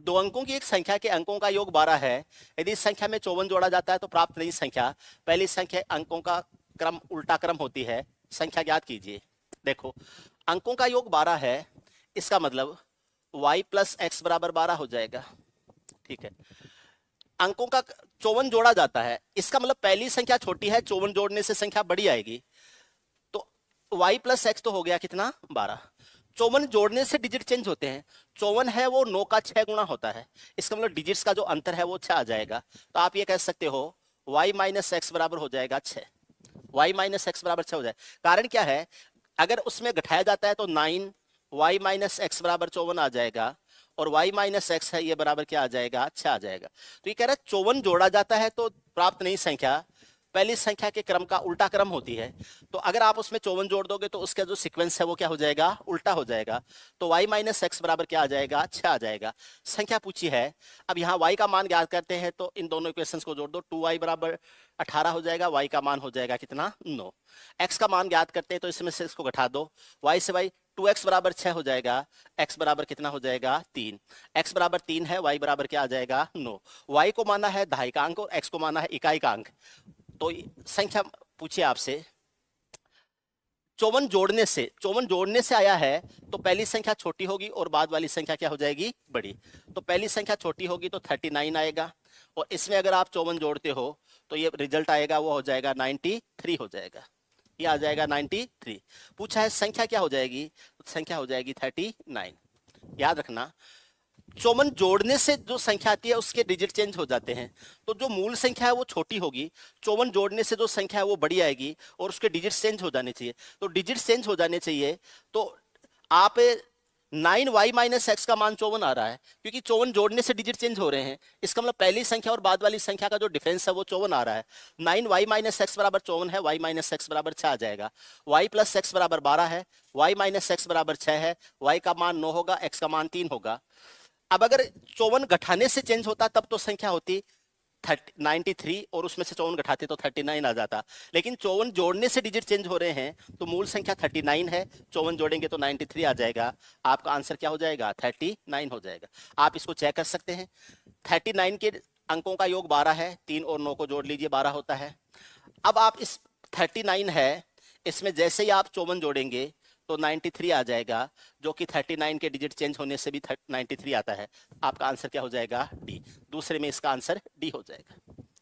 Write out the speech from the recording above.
दो अंकों की एक संख्या के अंकों का योग 12 है। यदि इस संख्या में 54 जोड़ा जाता है तो प्राप्त नई संख्या पहली संख्या अंकों का क्रम उल्टा क्रम होती है। संख्या ज्ञात कीजिए। देखो, अंकों का योग 12 है, इसका मतलब y प्लस एक्स बराबर 12 हो जाएगा। ठीक है, अंकों का 54 जोड़ा जाता है, इसका मतलब पहली संख्या छोटी है, 54 जोड़ने से संख्या बड़ी आएगी। तो y प्लस एक्स तो हो गया कितना, 12। 54 जोड़ने से डिजिट चेंज होते हैं। 54 है वो 9 का 6 गुना होता है, इसका मतलब डिजिट्स का जो अंतर है वो 6 आ जाएगा। तो आप ये कह सकते हो y माइनस एक्स बराबर हो जाएगा 6। y माइनस एक्स बराबर 6 हो जाए। कारण क्या है, अगर उसमें घटाया जाता है तो 9 y माइनस एक्स बराबर 54 आ जाएगा, और y माइनस एक्स है ये बराबर क्या आ जाएगा, 6 आ जाएगा। तो ये कह रहा है 54 जोड़ा जाता है तो प्राप्त नई संख्या पहली संख्या के क्रम का उल्टा क्रम होती है। तो अगर आप उसमें 54 जोड़ दोगे तो उसका जो सीक्वेंस है वो क्या हो जाएगा, उल्टा हो जाएगा। तो y माइनस एक्स बराबर क्या आ जाएगा, 6 आ जाएगा। संख्या पूछी है, अब यहाँ y का मान ज्ञात करते हैं तो इन दोनों इक्वेशंस को जोड़ दो। 2y बराबर 18 हो जाएगा, y का मान हो जाएगा कितना, 9। x का मान ज्ञात करते हैं तो इसमें से इसको घटा दो, y से y 2x बराबर 6 हो जाएगा, x बराबर कितना हो जाएगा, 3। x बराबर 3 है, y बराबर क्या आ जाएगा, 9। y को माना है दहाई का अंक और x को माना है इकाई का अंक। तो संख्या पूछिए आपसे, 54 जोड़ने से आया है तो पहली संख्या छोटी होगी और बाद वाली संख्या क्या हो जाएगी, बड़ी। तो पहली संख्या छोटी होगी तो 39 आएगा, और इसमें अगर आप 54 जोड़ते हो तो ये रिजल्ट आएगा वो हो जाएगा 93 हो जाएगा। ये आ जाएगा 93। पूछा है संख्या क्या हो जाएगी, तो संख्या हो जाएगी 39। याद रखना, 54 जोड़ने से जो संख्या आती है उसके डिजिट चेंज हो जाते हैं। तो जो मूल संख्या है वो छोटी होगी, 54 जोड़ने से जो संख्या है वो बड़ी आएगी और उसके डिजिट चेंज हो जाने चाहिए। तो डिजिट चेंज हो जाने चाहिए तो आप 9y माइनस एक्स का मान 54 आ रहा है, क्योंकि 54 जोड़ने से डिजिट चेंज हो रहे हैं। इसका मतलब पहली संख्या और बाद वाली संख्या का जो डिफरेंस है वो 54 आ रहा है। 9y माइनस एक्स बराबर 54 है, y माइनस एक्स बराबर 6 आ जाएगा। y प्लस एक्स बराबर 12 है, y माइनस एक्स बराबर 6 है, y का मान 9 होगा, x का मान 3 होगा। अब अगर 54 घटाने से चेंज होता तब तो संख्या होती 93 और उसमें से 54 घटाते तो 39 आ जाता। लेकिन 54 जोड़ने से डिजिट चेंज हो रहे हैं तो मूल संख्या 39 है, 54 जोड़ेंगे तो 93 आ जाएगा। आपका आंसर क्या हो जाएगा, 39 हो जाएगा। आप इसको चेक कर सकते हैं। 39 के अंकों का योग 12 है, 3 और 9 को जोड़ लीजिए 12 होता है। अब आप इस 39 है, इसमें जैसे ही आप 54 जोड़ेंगे तो 93 आ जाएगा, जो कि 39 के डिजिट चेंज होने से भी 93 आता है। आपका आंसर क्या हो जाएगा, डी। दूसरे में इसका आंसर डी हो जाएगा।